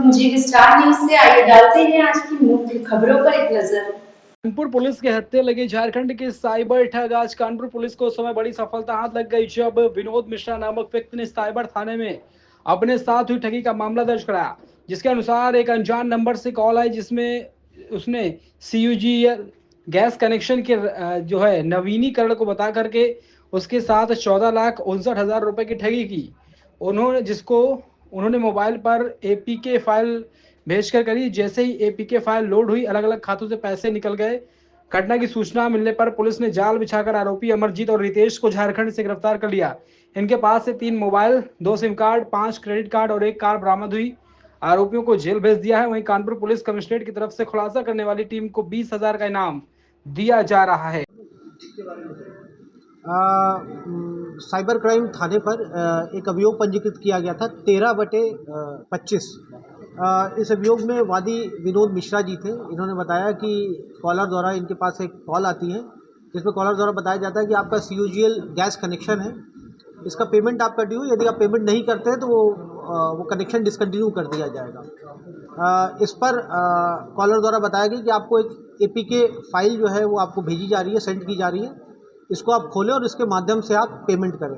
जी, star news से आइए डालते हैं आज की मुख्य खबरों पर एक नजर। कानपुर पुलिस के हत्थे लगे झारखंड के साइबर ठग। आज कानपुर पुलिस को उस समय बड़ी सफलता हाथ लग गई जब विनोद मिश्रा नामक व्यक्ति ने साइबर थाने में अपने साथ हुई ठगी का मामला दर्ज कराया, जिसके अनुसार एक अनजान नंबर से कॉल आई जिसमें उसने सीयूजीएल गैस कनेक्शन के जो है नवीनीकरण को बता करके उसके साथ 14,59,000 रुपए की ठगी की। उन्होंने मोबाइल पर एपीके फाइल भेजकर करी। जैसे ही एपीके फाइल लोड हुई, अलग अलग खातों से पैसे निकल गए। घटना की सूचना मिलने पर पुलिस ने जाल बिछाकर आरोपी अमरजीत और रितेश को झारखंड से गिरफ्तार कर लिया। इनके पास से 3 mobile, 2 SIM card, 5 credit card और 1 कार बरामद हुई। आरोपियों को जेल भेज दिया है। वहीं कानपुर पुलिस कमिश्नरेट की तरफ से खुलासा करने वाली टीम को 20,000 का इनाम दिया जा रहा है। साइबर क्राइम थाने पर एक अभियोग पंजीकृत किया गया था 13/25। इस अभियोग में वादी विनोद मिश्रा जी थे। इन्होंने बताया कि कॉलर द्वारा इनके पास एक कॉल आती है जिसमें कॉलर द्वारा बताया जाता है कि आपका सीयूजीएल गैस कनेक्शन है, इसका पेमेंट आपका ड्यू, यदि आप पेमेंट नहीं करते हैं तो वो कनेक्शन डिसकंटिन्यू कर दिया जाएगा। इस पर कॉलर द्वारा बताया गया कि आपको एक एपीके फाइल जो है वो आपको भेजी जा रही है, सेंड की जा रही है, इसको आप खोलें और इसके माध्यम से आप पेमेंट करें।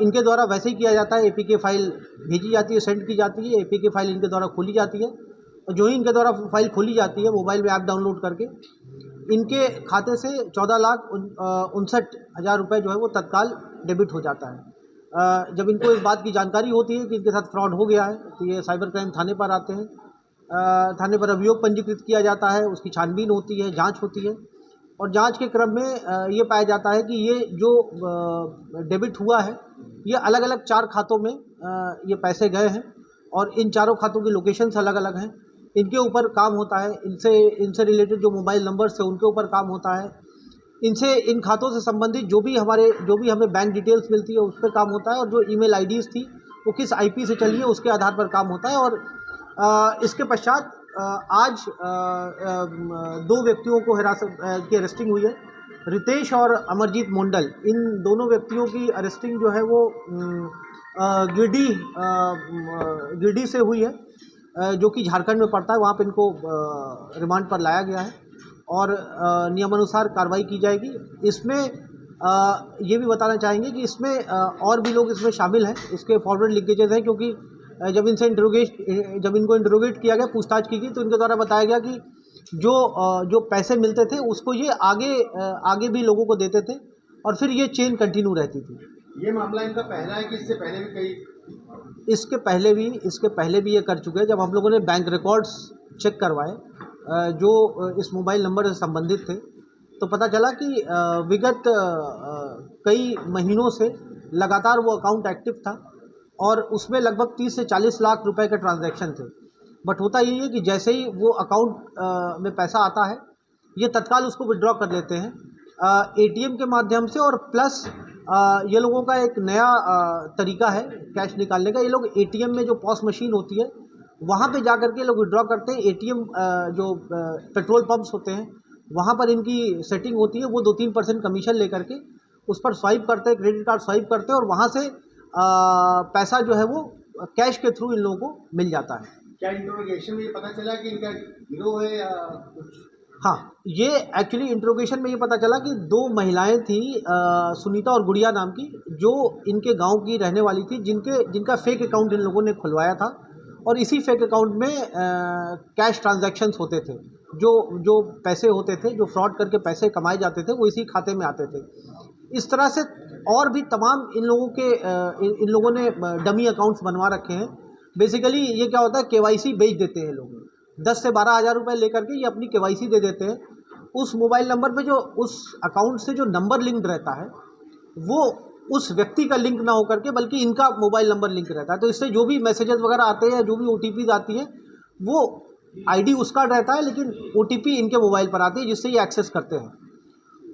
इनके द्वारा वैसे ही किया जाता है, एपीके फाइल भेजी जाती है, सेंड की जाती है, एपीके फाइल इनके द्वारा खोली जाती है और जो ही इनके द्वारा फाइल खोली जाती है मोबाइल में ऐप डाउनलोड करके इनके खाते से 14,59,000 रुपये जो है वो तत्काल डेबिट हो जाता है। जब इनको इस बात की जानकारी होती है कि इनके साथ फ्रॉड हो गया है तो ये साइबर क्राइम थाने पर आते हैं। थाने पर अभियोग पंजीकृत किया जाता है, उसकी छानबीन होती है, जांच होती है और जांच के क्रम में ये पाया जाता है कि ये जो डेबिट हुआ है ये अलग अलग 4 खातों में ये पैसे गए हैं और इन चारों खातों की लोकेशंस अलग अलग हैं। इनके ऊपर काम होता है, इनसे रिलेटेड जो मोबाइल नंबर्स थे उनके ऊपर काम होता है, इनसे इन खातों से संबंधित जो भी हमें बैंक डिटेल्स मिलती है उस पर काम होता है और जो ईमेल आईडीज़ थी वो किस आईपी से चली है उसके आधार पर काम होता है। और इसके पश्चात आज 2 व्यक्तियों को हिरासत की अरेस्टिंग हुई है। रितेश और अमरजीत मंडल, इन दोनों व्यक्तियों की अरेस्टिंग जो है वो गिरडी से हुई है, जो कि झारखंड में पड़ता है। वहाँ पर इनको रिमांड पर लाया गया है और नियमानुसार कार्रवाई की जाएगी। इसमें ये भी बताना चाहेंगे कि इसमें और भी लोग इसमें शामिल हैं, इसके फॉरवर्ड लिंकेजेस हैं, क्योंकि जब इनको इंटरोगेट किया गया, पूछताछ की गई तो इनके द्वारा बताया गया कि जो पैसे मिलते थे उसको ये आगे भी लोगों को देते थे और फिर ये चेन कंटिन्यू रहती थी। ये मामला इनका पहला है कि इससे पहले भी कई इसके पहले भी ये कर चुके हैं। जब हम लोगों ने बैंक रिकॉर्ड्स चेक करवाए जो इस मोबाइल नंबर से संबंधित थे तो पता चला कि विगत कई महीनों से लगातार वो अकाउंट एक्टिव था और उसमें लगभग 30 से 40 लाख रुपए के ट्रांजैक्शन थे। बट होता यही है कि जैसे ही वो अकाउंट में पैसा आता है ये तत्काल उसको विड्रॉ कर लेते हैं एटीएम के माध्यम से। और प्लस ये लोगों का एक नया तरीका है कैश निकालने का। ये लोग एटीएम में जो पॉस मशीन होती है वहाँ पे जा करके लोग विड्रॉ करते हैं। एटीएम जो पेट्रोल पंप्स होते हैं वहाँ पर इनकी सेटिंग होती है, वो 2-3% कमीशन लेकर के उस पर स्वाइप करते हैं, क्रेडिट कार्ड स्वाइप करते हैं और वहाँ से पैसा जो है वो कैश के थ्रू इन लोगों को मिल जाता है। क्या इंट्रोगेशन में ये पता चला कि इनका गिरोह है या कुछ? हाँ, ये एक्चुअली इंट्रोगेशन में ये पता चला कि 2 महिलाएं थी, सुनीता और गुड़िया नाम की, जो इनके गांव की रहने वाली थी, जिनका फेक अकाउंट इन लोगों ने खुलवाया था और इसी फेक अकाउंट में कैश ट्रांजैक्शंस होते थे। जो पैसे होते थे, जो फ्रॉड करके पैसे कमाए जाते थे, वो इसी खाते में आते थे। इस तरह से और भी तमाम इन लोगों ने डमी अकाउंट्स बनवा रखे हैं। बेसिकली ये क्या होता है, केवाईसी बेच देते हैं लोग, 10 से 12 हज़ार रुपये लेकर के ये अपनी केवाईसी दे देते हैं। उस मोबाइल नंबर पे जो उस अकाउंट से जो नंबर लिंक रहता है वो उस व्यक्ति का लिंक ना होकर के बल्कि इनका मोबाइल नंबर लिंक रहता है। तो इससे जो भी मैसेजेस वगैरह आते हैं, जो भी ओटीपीज आती हैं, वो आईडी उसका रहता है लेकिन ओटीपी इनके मोबाइल पर आती है, जिससे ये एक्सेस करते हैं।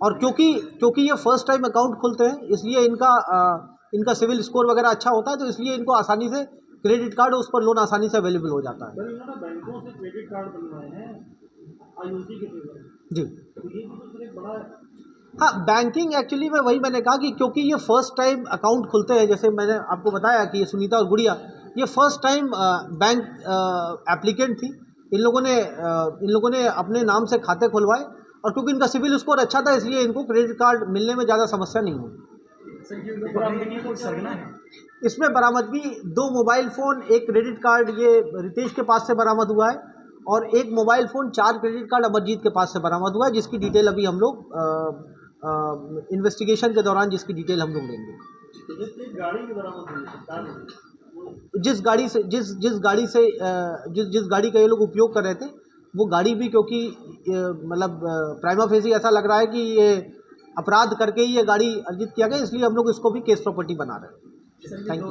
और क्योंकि ये फर्स्ट टाइम अकाउंट खुलते हैं इसलिए इनका सिविल स्कोर वगैरह अच्छा होता है, तो इसलिए इनको आसानी से क्रेडिट कार्ड उस पर लोन आसानी से अवेलेबल हो जाता है। बैंकों से क्रेडिट कार्ड बनवाए हैं आईओसी के थ्रू जी तो ये भी एक बड़ा हाँ, बैंकिंग एक्चुअली में वही मैंने कहा कि क्योंकि ये फर्स्ट टाइम अकाउंट खुलते हैं, जैसे मैंने आपको बताया कि ये सुनीता और गुड़िया ये फर्स्ट टाइम बैंक एप्लीकेंट थी। इन लोगों ने अपने नाम से खाते खुलवाए और क्योंकि इनका सिविल स्कोर अच्छा था इसलिए इनको क्रेडिट कार्ड मिलने में ज़्यादा समस्या नहीं हुई। इसमें बरामदगी 2 मोबाइल फ़ोन, 1 क्रेडिट कार्ड ये रितेश के पास से बरामद हुआ है और 1 mobile phone, 4 credit card Amarjeet के पास से बरामद हुआ है, जिसकी डिटेल अभी हम लोग इन्वेस्टिगेशन के दौरान जिसकी डिटेल हम लोग लेंगे। गाड़ी की बरामद हुई, जिस गाड़ी का ये लोग उपयोग कर रहे थे वो गाड़ी भी, क्योंकि मतलब प्राइमा फेसी ऐसा लग रहा है कि ये अपराध करके ही ये गाड़ी अर्जित किया गया, इसलिए हम लोग इसको भी केस प्रॉपर्टी बना रहे हैं। Thank you.